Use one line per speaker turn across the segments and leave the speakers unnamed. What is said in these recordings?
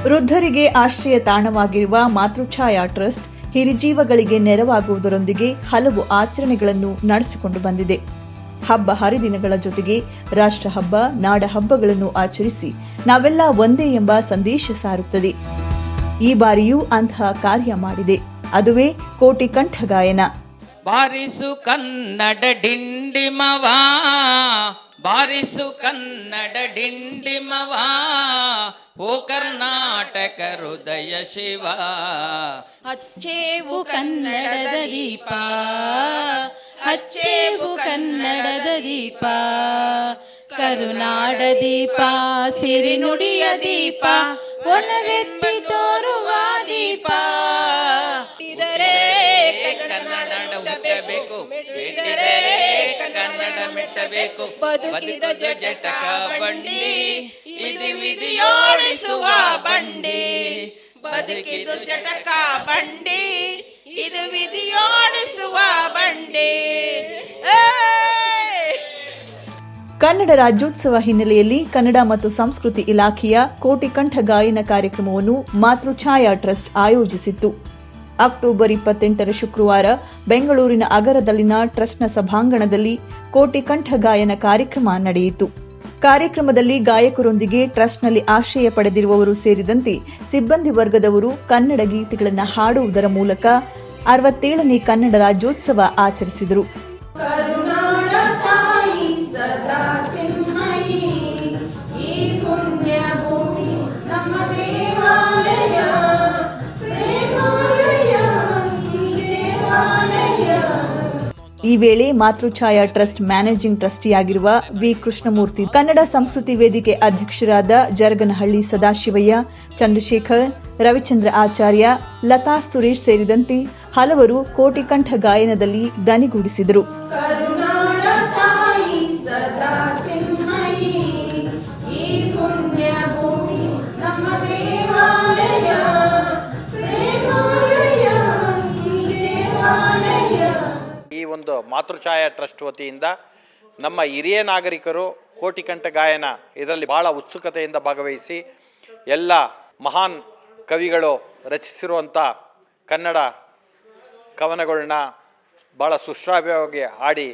ವೃದ್ಧರಿಗೆ ಆಶ್ರಯ ತಾಣವಾಗಿರುವ ಮಾತೃಛಾಯಾ ಟ್ರಸ್ಟ್ ಹಿರಿಜೀವಗಳಿಗೆ ನೆರವಾಗುವುದರೊಂದಿಗೆ ಹಲವು ಆಚರಣೆಗಳನ್ನು ನಡೆಸಿಕೊಂಡು ಬಂದಿದೆ. ಹಬ್ಬ ಹರಿದಿನಗಳ ಜೊತೆಗೆ ರಾಷ್ಟ್ರ ಹಬ್ಬ, ನಾಡ ಹಬ್ಬಗಳನ್ನು ಆಚರಿಸಿ ನಾವೆಲ್ಲ ಒಂದೇ ಎಂಬ ಸಂದೇಶ ಸಾರುತ್ತದೆ. ಈ ಬಾರಿಯೂ ಅಂತಹ ಕಾರ್ಯ ಮಾಡಿದೆ. ಅದುವೇ ಕೋಟಿ ಕಂಠ ಗಾಯನ.
ಬಾರಿಸು ಕನ್ನಡ ಡಿಂಡಿಮವಾ, ಬಾರಿಸು ಕನ್ನಡ ಡಿಂಡಿಮವಾ, ಓ ಕರ್ನಾಟಕ ಹೃದಯ ಶಿವ.
ಹಚ್ಚೇವು ಕನ್ನಡದ ದೀಪ, ಹಚ್ಚೇವು ಕನ್ನಡದ ದೀಪ, ಕರುನಾಡ ದೀಪ, ಸಿರಿನುಡಿಯ ದೀಪ, ಒಲವೆತ್ತಿ ತೋರುವ ದೀಪ.
ಕನ್ನಡ ಹುಟ್ಟಬೇಕು, ಮೆಟ್ಟಿದರೆ ಕನ್ನಡ ಮೆಟ್ಟಬೇಕು. ಬದುಕಿದ ಜಟಕ ಬಂಡಿ, ವಿಧಿ ವಿಧಿಯೋಡಿಸುವ ಬಂಡಿ. ಬದುಕಿದ ಜಟಕ ಬಂಡಿ, ಇದು ವಿಧಿಯೋಡಿಸುವ ಬಂಡಿ.
ಕನ್ನಡ ರಾಜ್ಯೋತ್ಸವ ಹಿನ್ನೆಲೆಯಲ್ಲಿ ಕನ್ನಡ ಮತ್ತು ಸಂಸ್ಕೃತಿ ಇಲಾಖೆಯ ಕೋಟಿ ಕಂಠ ಗಾಯನ ಕಾರ್ಯಕ್ರಮವನ್ನು ಮಾತೃಛಾಯಾ ಟ್ರಸ್ಟ್ ಆಯೋಜಿಸಿತ್ತು. ಅಕ್ಟೋಬರ್ 28 ಶುಕ್ರವಾರ ಬೆಂಗಳೂರಿನ ಅಗರದಲ್ಲಿನ ಟ್ರಸ್ಟ್ನ ಸಭಾಂಗಣದಲ್ಲಿ ಕೋಟಿ ಕಂಠ ಗಾಯನ ಕಾರ್ಯಕ್ರಮ ನಡೆಯಿತು. ಕಾರ್ಯಕ್ರಮದಲ್ಲಿ ಗಾಯಕರೊಂದಿಗೆ ಟ್ರಸ್ಟ್ನಲ್ಲಿ ಆಶ್ರಯ ಪಡೆದಿರುವವರು ಸೇರಿದಂತೆ ಸಿಬ್ಬಂದಿ ವರ್ಗದವರು ಕನ್ನಡ ಗೀತೆಗಳನ್ನು ಹಾಡುವುದರ ಮೂಲಕ 67ನೇ ಕನ್ನಡ ರಾಜ್ಯೋತ್ಸವ ಆಚರಿಸಿದರು. ಈ ವೇಳೆ ಮಾತೃಛಾಯಾ ಟ್ರಸ್ಟ್ ಮ್ಯಾನೇಜಿಂಗ್ ಟ್ರಸ್ಟಿಯಾಗಿರುವ ವಿ ಕೃಷ್ಣಮೂರ್ತಿ, ಕನ್ನಡ ಸಂಸ್ಕೃತಿ ವೇದಿಕೆ ಅಧ್ಯಕ್ಷರಾದ ಜರಗನಹಳ್ಳಿ ಸದಾಶಿವಯ್ಯ, ಚಂದ್ರಶೇಖರ್, ರವಿಚಂದ್ರ ಆಚಾರ್ಯ, ಲತಾ ಸುರೇಶ್ ಸೇರಿದಂತೆ ಹಲವರು ಕೋಟಿ ಕಂಠ ಗಾಯನದಲ್ಲಿ ದನಿಗೂಡಿಸಿದರು.
ಈ ಒಂದು ಮಾತೃಛಾಯಾ ಟ್ರಸ್ಟ್ ವತಿಯಿಂದ ನಮ್ಮ ಹಿರಿಯ ನಾಗರಿಕರು ಕೋಟಿ ಕಂಠ ಗಾಯನ ಇದರಲ್ಲಿ ಬಹಳ ಉತ್ಸುಕತೆಯಿಂದ ಭಾಗವಹಿಸಿ ಎಲ್ಲ ಮಹಾನ್ ಕವಿಗಳು ರಚಿಸಿರುವಂಥ ಕನ್ನಡ ಕವನಗಳನ್ನ ಭಾಳ ಸುಶ್ರಾವ್ಯವಾಗಿ ಹಾಡಿ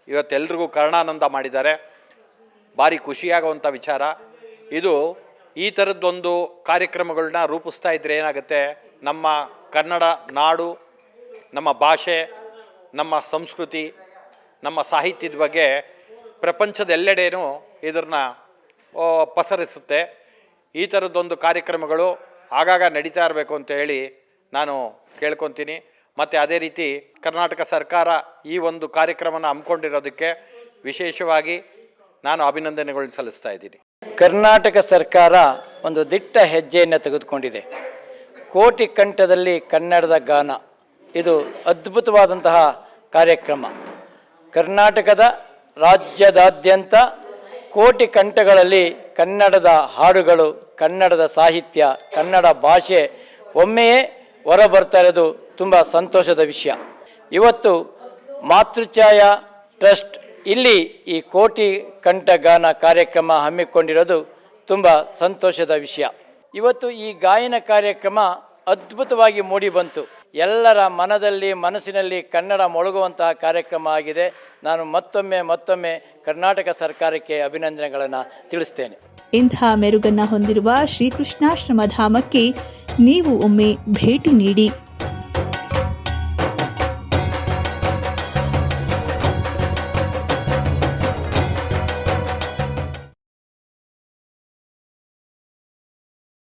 ಇವತ್ತೆಲ್ರಿಗೂ ಕರ್ಣಾನಂದ ಮಾಡಿದ್ದಾರೆ. ಭಾರಿ ಖುಷಿಯಾಗುವಂಥ ವಿಚಾರ ಇದು. ಈ ಥರದ್ದೊಂದು ಕಾರ್ಯಕ್ರಮಗಳನ್ನ ರೂಪಿಸ್ತಾ ಇದ್ದರೆ ಏನಾಗುತ್ತೆ, ನಮ್ಮ ಕನ್ನಡ ನಾಡು, ನಮ್ಮ ಭಾಷೆ, ನಮ್ಮ ಸಂಸ್ಕೃತಿ, ನಮ್ಮ ಸಾಹಿತ್ಯದ ಬಗ್ಗೆ ಪ್ರಪಂಚದೆಲ್ಲೆಡೆನೂ ಇದನ್ನ ಪಸರಿಸುತ್ತೆ. ಈ ಥರದ್ದೊಂದು ಕಾರ್ಯಕ್ರಮಗಳು ಆಗಾಗ ನಡೀತಾ ಇರಬೇಕು ಅಂತ ಹೇಳಿ ನಾನು ಕೇಳ್ಕೊತೀನಿ. ಮತ್ತು ಅದೇ ರೀತಿ ಕರ್ನಾಟಕ ಸರ್ಕಾರ ಈ ಒಂದು ಕಾರ್ಯಕ್ರಮನ ಹಮ್ಮಿಕೊಂಡಿರೋದಕ್ಕೆ ವಿಶೇಷವಾಗಿ ನಾನು ಅಭಿನಂದನೆಗಳನ್ನು ಸಲ್ಲಿಸ್ತಾ ಇದ್ದೀನಿ.
ಕರ್ನಾಟಕ ಸರ್ಕಾರ ಒಂದು ದಿಟ್ಟ ಹೆಜ್ಜೆಯನ್ನು ತೆಗೆದುಕೊಂಡಿದೆ. ಕೋಟಿ ಕಂಠದಲ್ಲಿ ಕನ್ನಡದ ಗಾನ, ಇದು ಅದ್ಭುತವಾದಂತಹ ಕಾರ್ಯಕ್ರಮ. ಕರ್ನಾಟಕದ ರಾಜ್ಯದಾದ್ಯಂತ ಕೋಟಿ ಕಂಠಗಳಲ್ಲಿ ಕನ್ನಡದ ಹಾಡುಗಳು, ಕನ್ನಡದ ಸಾಹಿತ್ಯ, ಕನ್ನಡ ಭಾಷೆ ಒಮ್ಮೆಯೇ ಹೊರಬರ್ತಾ ಇರೋದು ತುಂಬ ಸಂತೋಷದ ವಿಷಯ. ಇವತ್ತು ಮಾತೃಛಾಯಾ ಟ್ರಸ್ಟ್ ಇಲ್ಲಿ ಈ ಕೋಟಿ ಕಂಠ ಗಾನ ಕಾರ್ಯಕ್ರಮ ಹಮ್ಮಿಕೊಂಡಿರೋದು ತುಂಬ ಸಂತೋಷದ ವಿಷಯ. ಇವತ್ತು ಈ ಗಾಯನ ಕಾರ್ಯಕ್ರಮ ಅದ್ಭುತವಾಗಿ ಮೂಡಿಬಂತು. ಎಲ್ಲರ ಮನಸ್ಸಿನಲ್ಲಿ ಕನ್ನಡ ಮೊಳಗುವಂತಹ ಕಾರ್ಯಕ್ರಮ ಆಗಿದೆ. ನಾನು ಮತ್ತೊಮ್ಮೆ ಕರ್ನಾಟಕ ಸರ್ಕಾರಕ್ಕೆ ಅಭಿನಂದನೆಗಳನ್ನು ತಿಳಿಸ್ತೇನೆ.
ಇಂಥ ಮೆರುಗನ್ನ ಹೊಂದಿರುವ ಶ್ರೀಕೃಷ್ಣಾಶ್ರಮ ಧಾಮಕ್ಕೆ ನೀವು ಒಮ್ಮೆ ಭೇಟಿ ನೀಡಿ.